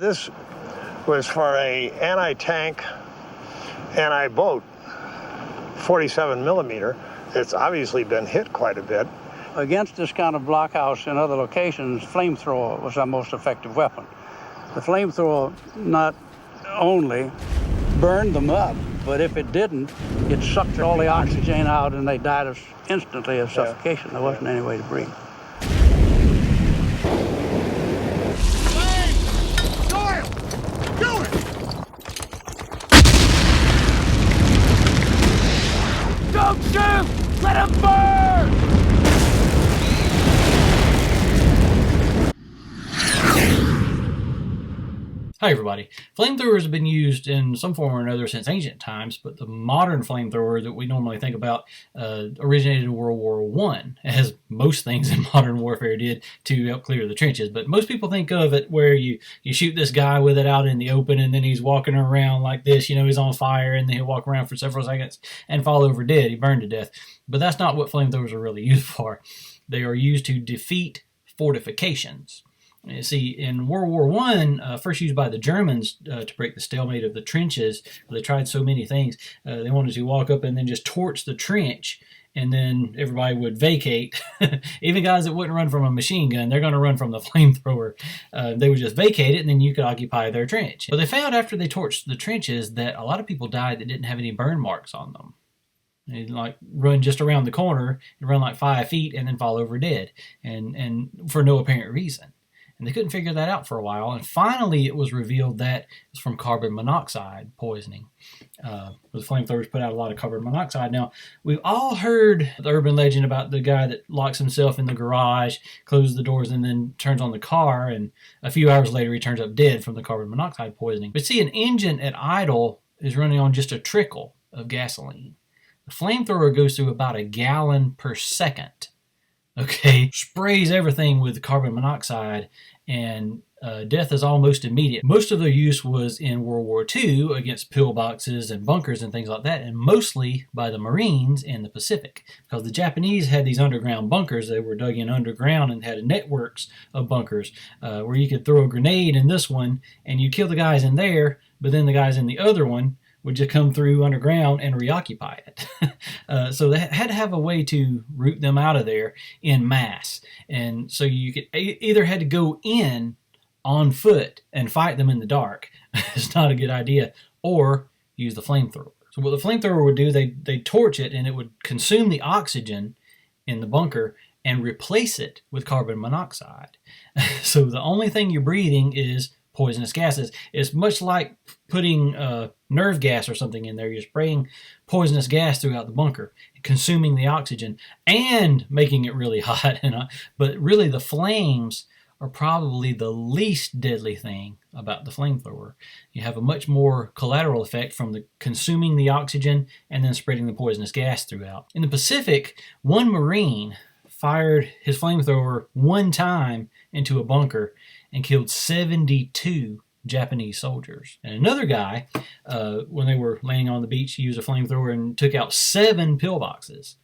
This was for a anti-tank, anti-boat, 47 millimeter. It's obviously been hit quite a bit. Against this kind of blockhouse in other locations, flamethrower was our most effective weapon. The flamethrower not only burned them up, but if it didn't, it sucked all the oxygen out and they died instantly of suffocation. There wasn't any way to breathe. Don't shoot! Let him burn! Hi everybody. Flamethrowers have been used in some form or another since ancient times, but the modern flamethrower that we normally think about originated in World War I, as most things in modern warfare did, to help clear the trenches. But most people think of it where you shoot this guy with it out in the open and then he's walking around like this, you know, he's on fire, and then he'll walk around for several seconds and fall over dead. He burned to death. But that's not what flamethrowers are really used for. They are used to defeat fortifications. You see, in World War I, first used by the Germans to break the stalemate of the trenches, they tried so many things. They wanted to walk up and then just torch the trench, and then everybody would vacate. Even guys that wouldn't run from a machine gun, they're going to run from the flamethrower. They would just vacate it, and then you could occupy their trench. But they found after they torched the trenches that a lot of people died that didn't have any burn marks on them. They'd like run just around the corner, and run like 5 feet, and then fall over dead, and for no apparent reason. And they couldn't figure that out for a while. And finally, it was revealed that it was from carbon monoxide poisoning. The flamethrowers put out a lot of carbon monoxide. Now, we've all heard the urban legend about the guy that locks himself in the garage, closes the doors, and then turns on the car. And a few hours later, he turns up dead from the carbon monoxide poisoning. But see, an engine at idle is running on just a trickle of gasoline. The flamethrower goes through about 1 gallon per second. Okay, sprays everything with carbon monoxide, and death is almost immediate. Most of their use was in World War II against pillboxes and bunkers and things like that, and mostly by the Marines in the Pacific, because the Japanese had these underground bunkers. They were dug in underground and had networks of bunkers where you could throw a grenade in this one and you kill the guys in there, but then the guys in the other one would just come through underground and reoccupy it. So they had to have a way to root them out of there in mass. And so you could either had to go in on foot and fight them in the dark. It's not a good idea. Or use the flamethrower. So what the flamethrower would do, they'd torch it and it would consume the oxygen in the bunker and replace it with carbon monoxide. So the only thing you're breathing is poisonous gases. It's much like putting nerve gas or something in there. You're spraying poisonous gas throughout the bunker, consuming the oxygen and making it really hot. But really the flames are probably the least deadly thing about the flamethrower. You have a much more collateral effect from the consuming the oxygen and then spreading the poisonous gas throughout. In the Pacific, one Marine fired his flamethrower one time into a bunker and killed 72 Japanese soldiers. And another guy, when they were laying on the beach, used a flamethrower and took out 7 pillboxes.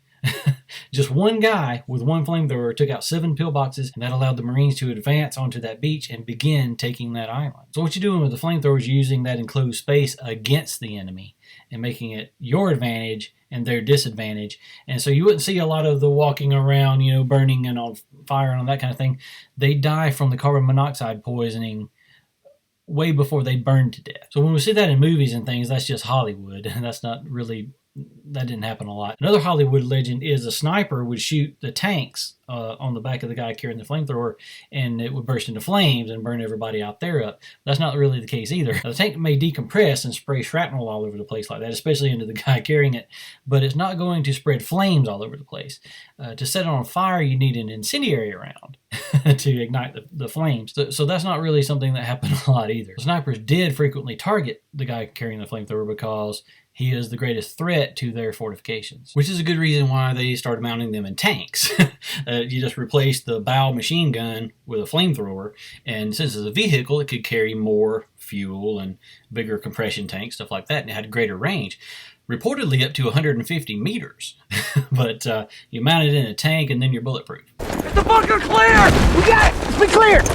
Just one guy with one flamethrower took out 7 pillboxes, and that allowed the Marines to advance onto that beach and begin taking that island. So what you're doing with the flamethrower is using that enclosed space against the enemy and making it your advantage and their disadvantage. And so you wouldn't see a lot of the walking around, you know, burning and on fire and all that kind of thing. They die from the carbon monoxide poisoning way before they burn to death. So when we see that in movies and things, that's just Hollywood. That's not really, that didn't happen a lot. Another Hollywood legend is a sniper would shoot the tanks on the back of the guy carrying the flamethrower, and it would burst into flames and burn everybody out there up. That's not really the case either. The tank may decompress and spray shrapnel all over the place like that, especially into the guy carrying it, but it's not going to spread flames all over the place. To set it on fire, you need an incendiary round to ignite the flames. So that's not really something that happened a lot either. Snipers did frequently target the guy carrying the flamethrower because he is the greatest threat to their fortifications, which is a good reason why they started mounting them in tanks. You just replace the bow machine gun with a flamethrower, and since it's a vehicle, it could carry more fuel and bigger compression tanks, stuff like that, and it had greater range. Reportedly up to 150 meters. But you mount it in a tank and then you're bulletproof. Is the bunker clear? We got it! It's been cleared!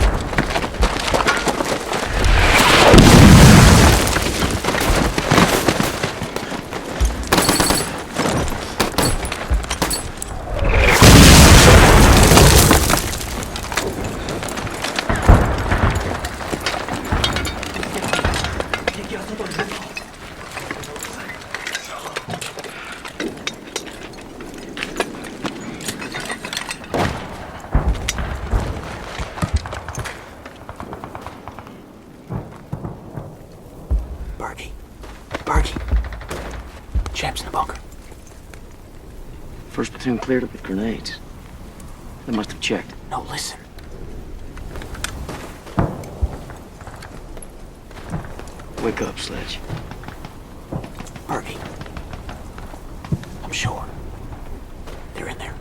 Bargy. Chaps in the bunker. First platoon cleared it with grenades. They must have checked. No, listen. Wake up, Sledge. Bargy. I'm sure. They're in there.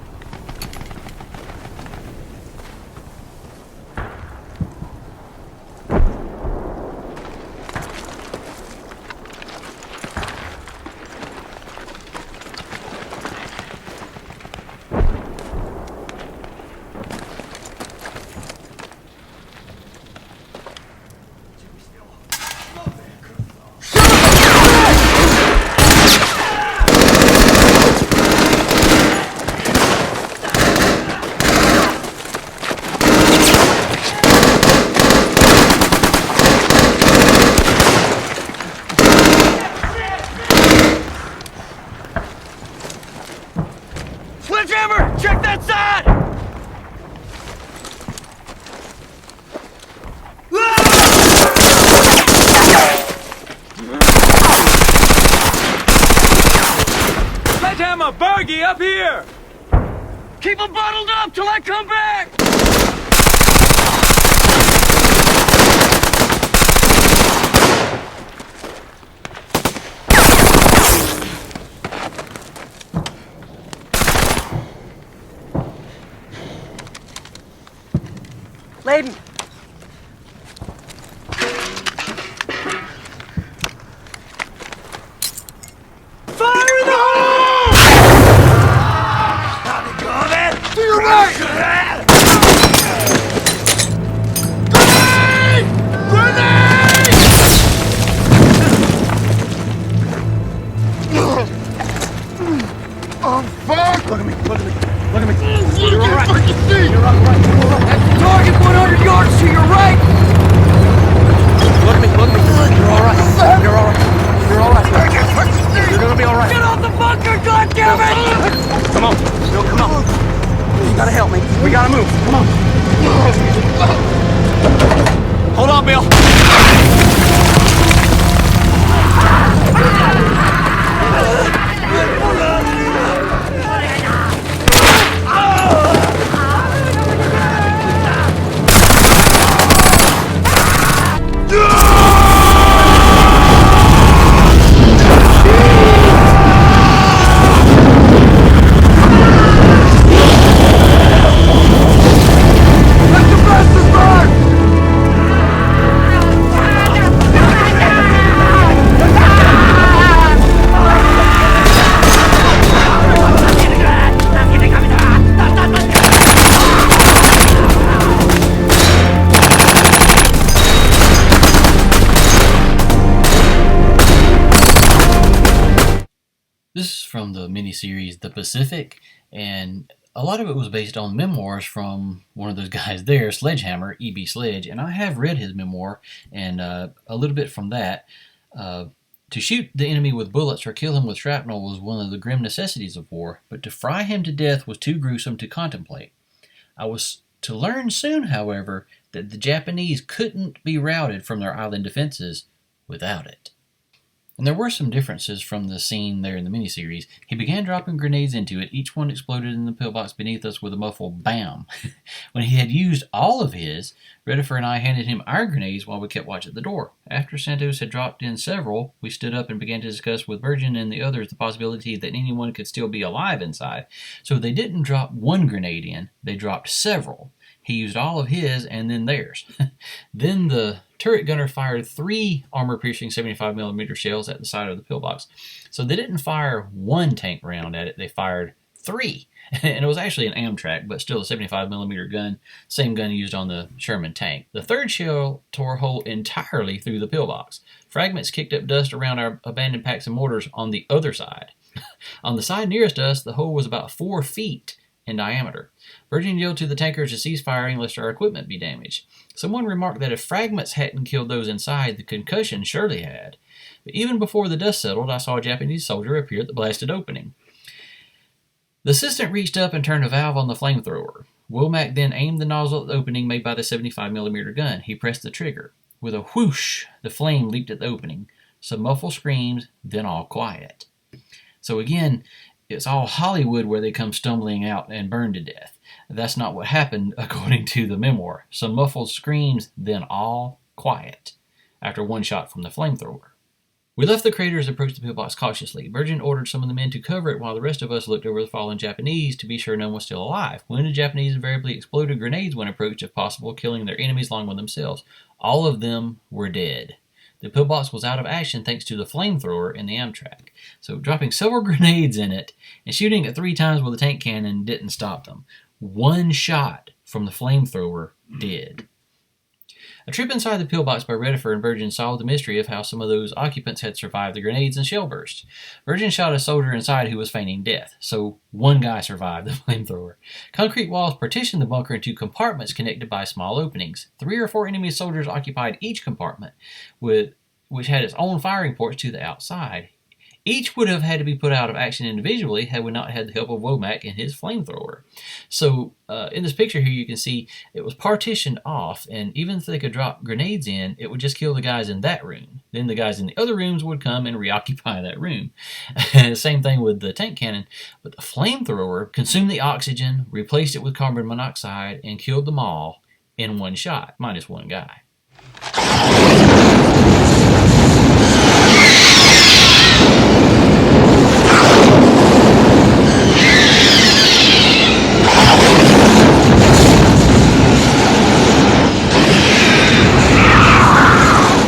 Sledgehammer! Check that side! Sledgehammer! Bargy, up here! Keep them bottled up till I come back! Layden! Fire in the hole! Stop it, Glenn! To your right! Grenade! Grenade! Oh, fuck! Look at me, look at me, look at me. You're all right. You're all right. That's the target 100 yards to your right! Look at me, look at me. You're all right. You're all right. You're all right. You're gonna be all right. Get off the bunker, goddammit! Come on. Bill, come on. You gotta help me. We gotta move. Come on. Hold on, Bill. This is from the miniseries The Pacific, and a lot of it was based on memoirs from one of those guys there, Sledgehammer, E.B. Sledge, and I have read his memoir, and a little bit from that. To shoot the enemy with bullets or kill him with shrapnel was one of the grim necessities of war, but to fry him to death was too gruesome to contemplate. I was to learn soon, however, that the Japanese couldn't be routed from their island defenses without it. And there were some differences from the scene there in the miniseries. He began dropping grenades into it. Each one exploded in the pillbox beneath us with a muffled bam. When he had used all of his, Redifer and I handed him our grenades while we kept watch at the door. After Santos had dropped in several, we stood up and began to discuss with Virgin and the others the possibility that anyone could still be alive inside. So they didn't drop one grenade in, they dropped several. He used all of his and then theirs. Then the turret gunner fired 3 armor-piercing 75mm shells at the side of the pillbox. So they didn't fire one tank round at it, they fired 3. And it was actually an Amtrak, but still a 75mm gun, same gun used on the Sherman tank. The third shell tore a hole entirely through the pillbox. Fragments kicked up dust around our abandoned packs and mortars on the other side. On the side nearest us, the hole was about 4 feet in diameter. Virgin yelled to the tankers to cease firing lest our equipment be damaged. Someone remarked that if fragments hadn't killed those inside, the concussion surely had. But even before the dust settled, I saw a Japanese soldier appear at the blasted opening. The assistant reached up and turned a valve on the flamethrower. Womack then aimed the nozzle at the opening made by the 75mm gun. He pressed the trigger. With a whoosh, the flame leaped at the opening. some muffled screams, then all quiet. So again, it's all Hollywood where they come stumbling out and burn to death. That's not what happened according to the memoir. Some muffled screams, then all quiet, after one shot from the flamethrower. We left the craters and approached the pillbox cautiously. Virgin ordered some of the men to cover it while the rest of us looked over the fallen Japanese to be sure no one was still alive. Wounded Japanese invariably exploded grenades when approached, if possible, killing their enemies along with themselves. All of them were dead. The pillbox was out of action thanks to the flamethrower and the Amtrak. So dropping several grenades in it and shooting it 3 times with a tank cannon didn't stop them. One shot from the flamethrower did. A trip inside the pillbox by Redifer and Virgin solved the mystery of how some of those occupants had survived the grenades and shell bursts. Virgin shot a soldier inside who was feigning death, so one guy survived the flamethrower. Concrete walls partitioned the bunker into compartments connected by small openings. 3 or 4 enemy soldiers occupied each compartment, which had its own firing ports to the outside. Each would have had to be put out of action individually had we not had the help of Womack and his flamethrower. So in this picture here you can see it was partitioned off, and even if they could drop grenades in, it would just kill the guys in that room. Then the guys in the other rooms would come and reoccupy that room. Same thing with the tank cannon, but the flamethrower consumed the oxygen, replaced it with carbon monoxide, and killed them all in one shot, minus one guy.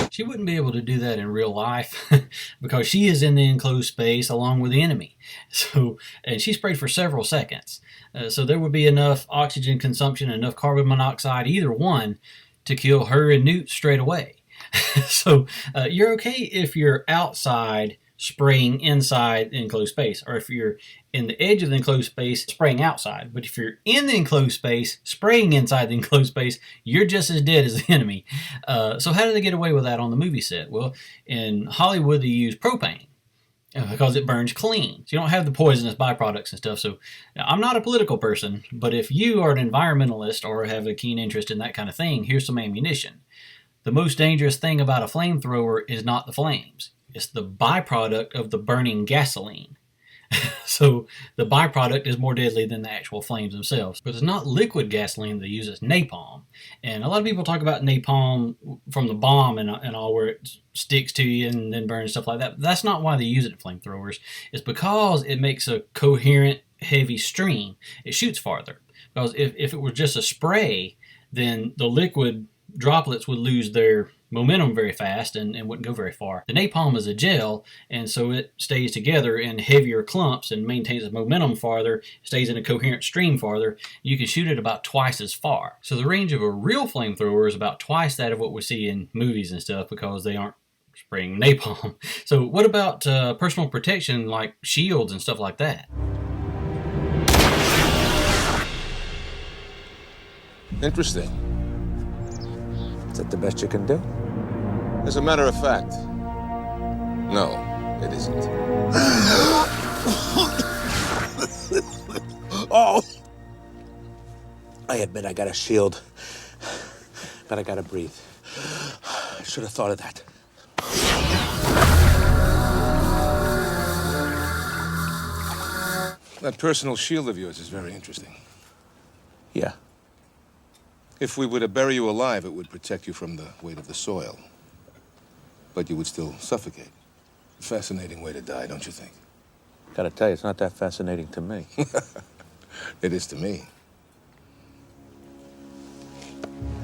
She wouldn't be able to do that in real life because she is in the enclosed space along with the enemy. And she sprayed for several seconds. So there would be enough oxygen consumption, enough carbon monoxide, either one, to kill her and Newt straight away. So you're okay if you're outside spraying inside the enclosed space, or if you're in the edge of the enclosed space spraying outside. But if you're in the enclosed space spraying inside the enclosed space, you're just as dead as the enemy. So how did they get away with that on the movie set? Well, in Hollywood they use propane because it burns clean. So you don't have the poisonous byproducts and stuff. So I'm not a political person, but if you are an environmentalist or have a keen interest in that kind of thing, here's some ammunition. The most dangerous thing about a flamethrower is not the flames. It's the byproduct of the burning gasoline. So the byproduct is more deadly than the actual flames themselves. But it's not liquid gasoline they use, it's napalm. And a lot of people talk about napalm from the bomb and all, where it sticks to you and then burns, stuff like that. That's not why they use it in flamethrowers. It's because it makes a coherent, heavy stream. It shoots farther. Because if it was just a spray, then the liquid droplets would lose their momentum very fast and wouldn't go very far. The napalm is a gel, and so it stays together in heavier clumps and maintains its momentum farther, stays in a coherent stream farther. You can shoot it about twice as far. So the range of a real flamethrower is about twice that of what we see in movies and stuff, because they aren't spraying napalm. So what about personal protection like shields and stuff like that? Interesting. Is that the best you can do? As a matter of fact, no, it isn't. Oh! I admit I got a shield, but I gotta breathe. I should have thought of that. That personal shield of yours is very interesting. Yeah. If we were to bury you alive, it would protect you from the weight of the soil. But you would still suffocate. Fascinating way to die, don't you think? Gotta tell you, it's not that fascinating to me. It is to me.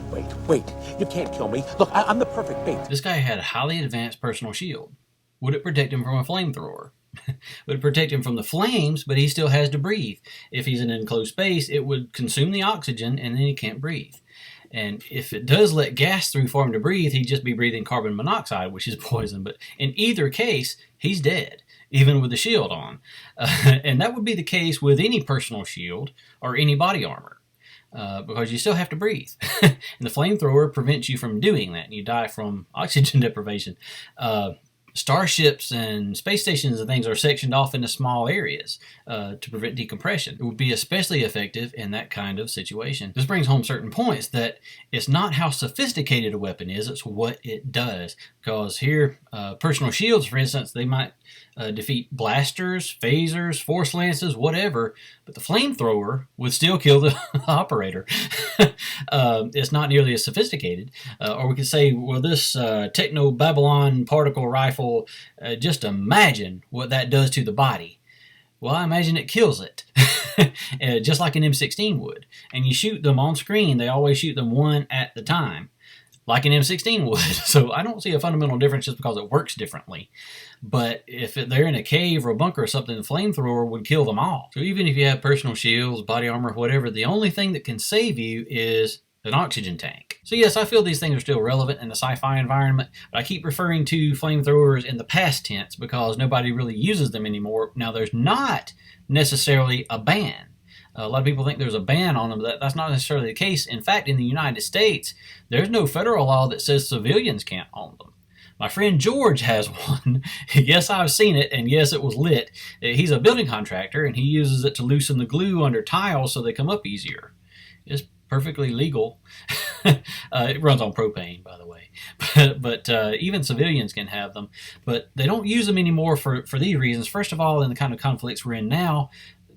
Wait. You can't kill me. Look, I'm the perfect bait. This guy had a highly advanced personal shield. Would it protect him from a flamethrower? Would it protect him from the flames, but he still has to breathe. If he's in an enclosed space, it would consume the oxygen, and then he can't breathe. And if it does let gas through for him to breathe, he'd just be breathing carbon monoxide, which is poison. But in either case, he's dead, even with the shield on. And that would be the case with any personal shield or any body armor, because you still have to breathe. And the flamethrower prevents you from doing that, and you die from oxygen deprivation. starships and space stations and things are sectioned off into small areas to prevent decompression. It would be especially effective in that kind of situation. This brings home certain points that it's not how sophisticated a weapon is, it's what it does. Because here, personal shields, for instance, they might defeat blasters, phasers, force lances, whatever, but the flamethrower would still kill the operator. It's not nearly as sophisticated. Or we could say, well, this Techno-Babylon particle rifle, just imagine what that does to the body. Well, I imagine it kills it, just like an M16 would. And you shoot them on screen, they always shoot them one at the time, like an M16 would. So I don't see a fundamental difference just because it works differently. But if they're in a cave or a bunker or something, the flamethrower would kill them all. So even if you have personal shields, body armor, whatever, the only thing that can save you is an oxygen tank. So yes, I feel these things are still relevant in the sci-fi environment, but I keep referring to flamethrowers in the past tense because nobody really uses them anymore. Now, there's not necessarily a ban. A lot of people think there's a ban on them, but that's not necessarily the case. In fact, in the United States, there's no federal law that says civilians can't own them. My friend George has one. Yes, I've seen it, and yes, it was lit. He's a building contractor, and he uses it to loosen the glue under tiles so they come up easier. It's perfectly legal. It runs on propane, by the way. But even civilians can have them. But they don't use them anymore for these reasons. First of all, in the kind of conflicts we're in now,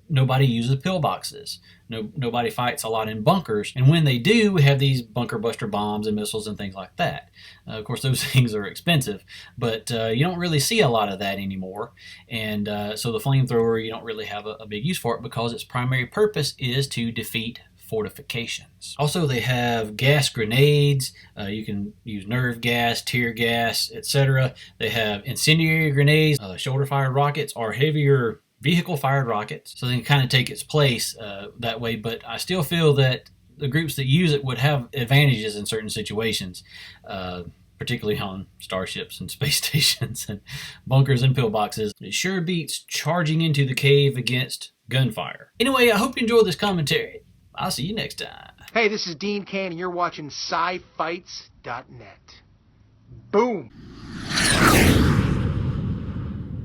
nobody uses pillboxes. Nobody fights a lot in bunkers. And when they do, we have these bunker buster bombs and missiles and things like that. Of course, those things are expensive, but you don't really see a lot of that anymore. And so the flamethrower, you don't really have a big use for it because its primary purpose is to defeat fortifications. Also, they have gas grenades. You can use nerve gas, tear gas, etc. They have incendiary grenades, shoulder-fired rockets, or heavier vehicle-fired rockets, so they can kind of take its place that way. But I still feel that the groups that use it would have advantages in certain situations, particularly on starships and space stations and bunkers and pillboxes. It sure beats charging into the cave against gunfire. Anyway, I hope you enjoyed this commentary. I'll see you next time. Hey, this is Dean Can, and you're watching SciFights.net. Boom!